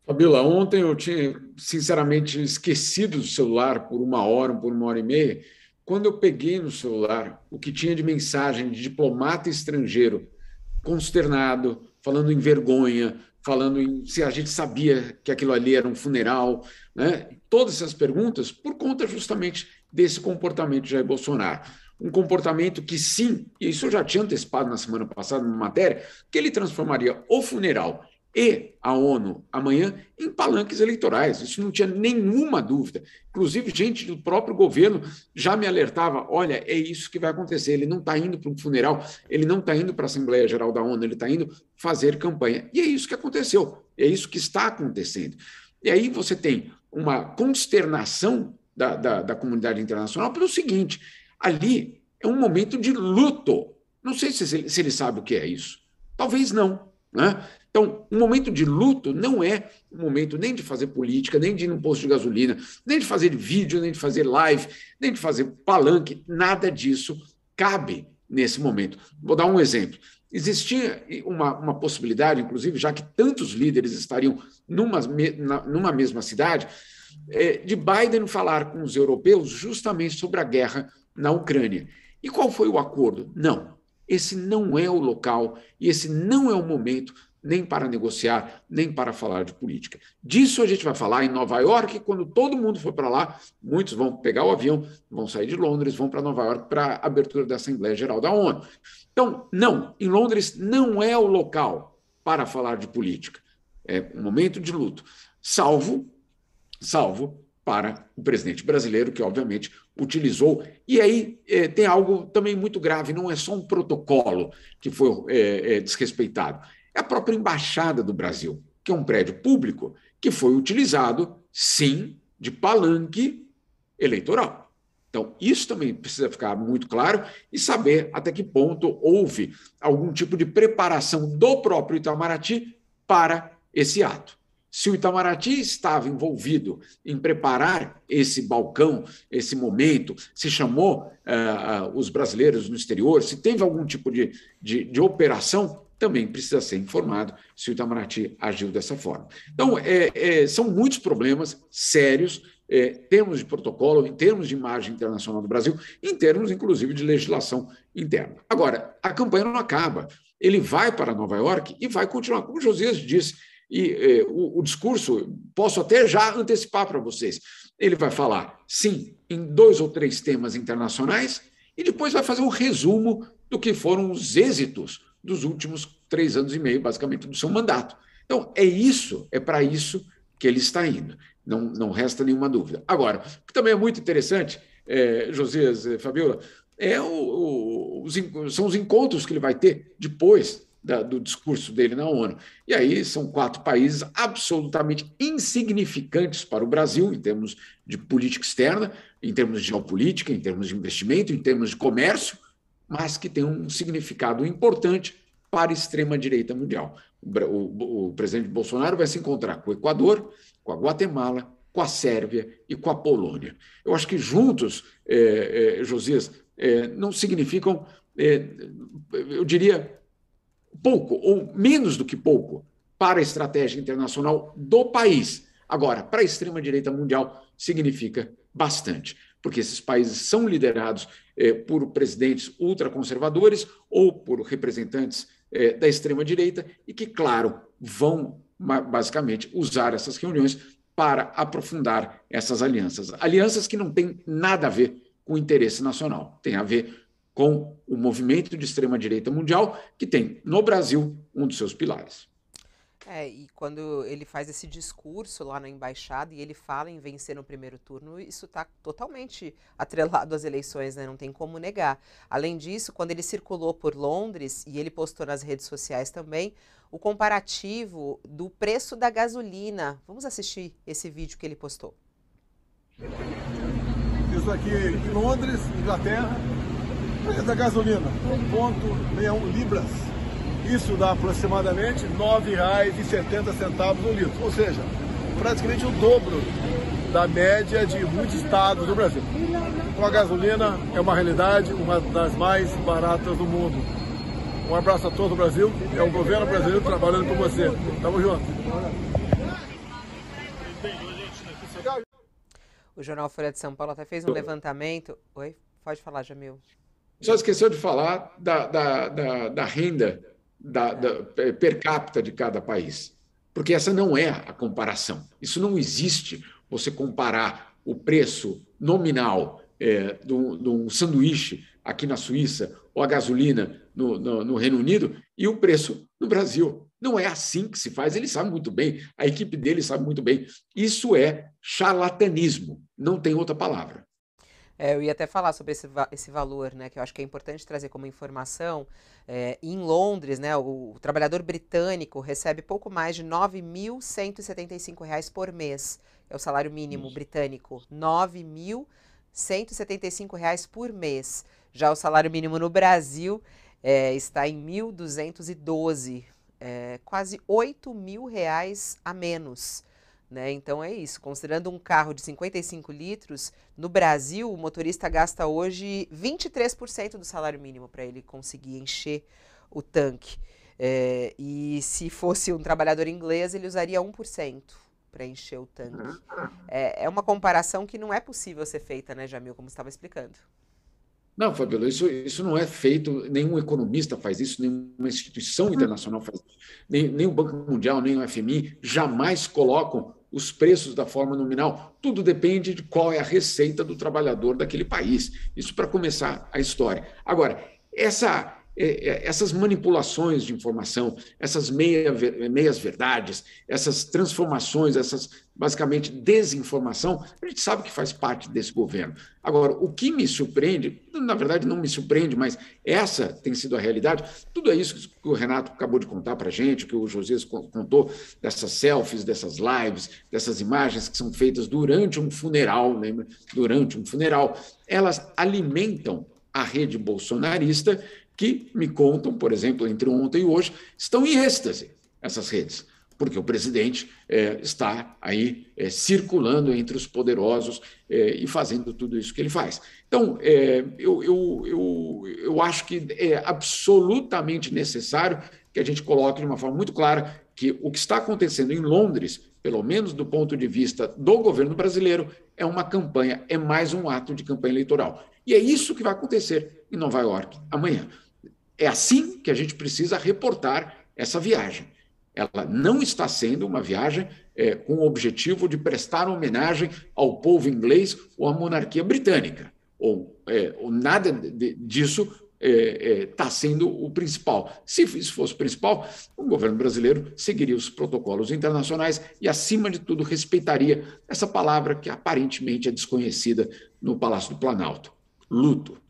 Fabiola, ontem eu tinha, sinceramente, esquecido do celular por uma hora e meia. Quando eu peguei no celular o que tinha de mensagem de diplomata estrangeiro consternado, falando em vergonha, falando em se a gente sabia que aquilo ali era um funeral, né? Todas essas perguntas por conta justamente desse comportamento de Jair Bolsonaro. Um comportamento que, sim, e isso eu já tinha antecipado na semana passada, numa matéria, que ele transformaria o funeral e a ONU amanhã em palanques eleitorais. Isso não tinha nenhuma dúvida. Inclusive, gente do próprio governo já me alertava: olha, é isso que vai acontecer. Ele não está indo para um funeral, ele não está indo para a Assembleia Geral da ONU, ele está indo fazer campanha. E é isso que aconteceu, é isso que está acontecendo. E aí você tem uma consternação da comunidade internacional pelo seguinte: ali é um momento de luto. Não sei se ele sabe o que é isso. Talvez não, né? Então, um momento de luto não é um momento nem de fazer política, nem de ir num posto de gasolina, nem de fazer vídeo, nem de fazer live, nem de fazer palanque, nada disso cabe nesse momento. Vou dar um exemplo. Existia uma possibilidade, inclusive, já que tantos líderes estariam numa mesma cidade, de Biden falar com os europeus justamente sobre a guerra na Ucrânia. E qual foi o acordo? Não, esse não é o local e esse não é o momento nem para negociar, nem para falar de política. Disso a gente vai falar em Nova York, quando todo mundo for para lá, muitos vão pegar o avião, vão sair de Londres, vão para Nova York para a abertura da Assembleia Geral da ONU. Então, não, em Londres não é o local para falar de política. É um momento de luto, salvo para o presidente brasileiro, que obviamente utilizou. E aí tem algo também muito grave, não é só um protocolo que foi desrespeitado, é a própria Embaixada do Brasil, que é um prédio público que foi utilizado, sim, de palanque eleitoral. Então, isso também precisa ficar muito claro e saber até que ponto houve algum tipo de preparação do próprio Itamaraty para esse ato. Se o Itamaraty estava envolvido em preparar esse balcão, esse momento, se chamou os brasileiros no exterior, se teve algum tipo de operação, também precisa ser informado se o Itamaraty agiu dessa forma. Então, são muitos problemas sérios, em termos de protocolo, em termos de imagem internacional do Brasil, em termos, inclusive, de legislação interna. Agora, a campanha não acaba. Ele vai para Nova York e vai continuar, como o Josias disse. E o discurso, posso até já antecipar para vocês, ele vai falar, sim, em 2 ou 3 temas internacionais e depois vai fazer um resumo do que foram os êxitos dos últimos 3 anos e meio, basicamente, do seu mandato. Então, é para isso que ele está indo, não resta nenhuma dúvida. Agora, o que também é muito interessante, Josias, Fabiola, são os encontros que ele vai ter depois do discurso dele na ONU. E aí são 4 países absolutamente insignificantes para o Brasil, em termos de política externa, em termos de geopolítica, em termos de investimento, em termos de comércio, mas que tem um significado importante para a extrema-direita mundial. O presidente Bolsonaro vai se encontrar com o Equador, com a Guatemala, com a Sérvia e com a Polônia. Eu acho que juntos, Josias, não significam, eu diria, pouco ou menos do que pouco para a estratégia internacional do país. Agora, para a extrema-direita mundial, significa bastante, porque esses países são liderados por presidentes ultraconservadores ou por representantes da extrema-direita e que, claro, vão basicamente usar essas reuniões para aprofundar essas alianças. Alianças que não têm nada a ver com o interesse nacional, tem a ver com o movimento de extrema-direita mundial, que tem, no Brasil, um dos seus pilares. E quando ele faz esse discurso lá na embaixada e ele fala em vencer no primeiro turno, isso está totalmente atrelado às eleições, né? Não tem como negar. Além disso, quando ele circulou por Londres, e ele postou nas redes sociais também, o comparativo do preço da gasolina. Vamos assistir esse vídeo que ele postou. Isso aqui em Londres, Inglaterra, preço da gasolina, 1,61 libras. Isso dá aproximadamente R$ 9,70 o litro, ou seja, praticamente o dobro da média de muitos estados do Brasil. Então a gasolina é uma realidade, uma das mais baratas do mundo. Um abraço a todo o Brasil, é o governo brasileiro trabalhando com você. Tamo junto. O jornal Folha de São Paulo até fez um levantamento. Oi? Pode falar, Jamil. Só esqueceu de falar da renda per capita de cada país, porque essa não é a comparação. Isso não existe, você comparar o preço nominal de um sanduíche aqui na Suíça ou a gasolina no Reino Unido e o preço no Brasil. Não é assim que se faz, ele sabe muito bem, a equipe dele sabe muito bem. Isso é charlatanismo, não tem outra palavra. Eu ia até falar sobre esse valor, né, que eu acho que é importante trazer como informação. Em Londres, né, o trabalhador britânico recebe pouco mais de R$ 9.175 por mês. É o salário mínimo britânico, R$ 9.175 por mês. Já o salário mínimo no Brasil está em 1.212, quase R$ 8.000 a menos. Né? Então é isso, considerando um carro de 55 litros, no Brasil o motorista gasta hoje 23% do salário mínimo para ele conseguir encher o tanque. E se fosse um trabalhador inglês, ele usaria 1% para encher o tanque. É uma comparação que não é possível ser feita, né, Jamil, como você estava explicando. Não, Fabíola, isso não é feito, nenhum economista faz isso, nenhuma instituição internacional faz isso, nem o Banco Mundial, nem o FMI jamais colocam os preços da forma nominal. Tudo depende de qual é a receita do trabalhador daquele país. Isso para começar a história. Agora, essas manipulações de informação, essas meias-verdades, essas transformações, essas, basicamente, desinformação, a gente sabe que faz parte desse governo. Agora, o que me surpreende, na verdade não me surpreende, mas essa tem sido a realidade, tudo é isso que o Renato acabou de contar para a gente, que o Josias contou, dessas selfies, dessas lives, dessas imagens que são feitas durante um funeral, lembra? Durante um funeral, elas alimentam a rede bolsonarista, que me contam, por exemplo, entre ontem e hoje, estão em êxtase, essas redes, porque o presidente está aí circulando entre os poderosos e fazendo tudo isso que ele faz. Então, eu acho que é absolutamente necessário que a gente coloque de uma forma muito clara que o que está acontecendo em Londres, pelo menos do ponto de vista do governo brasileiro, é uma campanha, é mais um ato de campanha eleitoral. E é isso que vai acontecer em Nova York amanhã. É assim que a gente precisa reportar essa viagem. Ela não está sendo uma viagem com o objetivo de prestar homenagem ao povo inglês ou à monarquia britânica. Ou nada disso está sendo o principal. Se isso fosse o principal, o governo brasileiro seguiria os protocolos internacionais e, acima de tudo, respeitaria essa palavra que aparentemente é desconhecida no Palácio do Planalto: luto.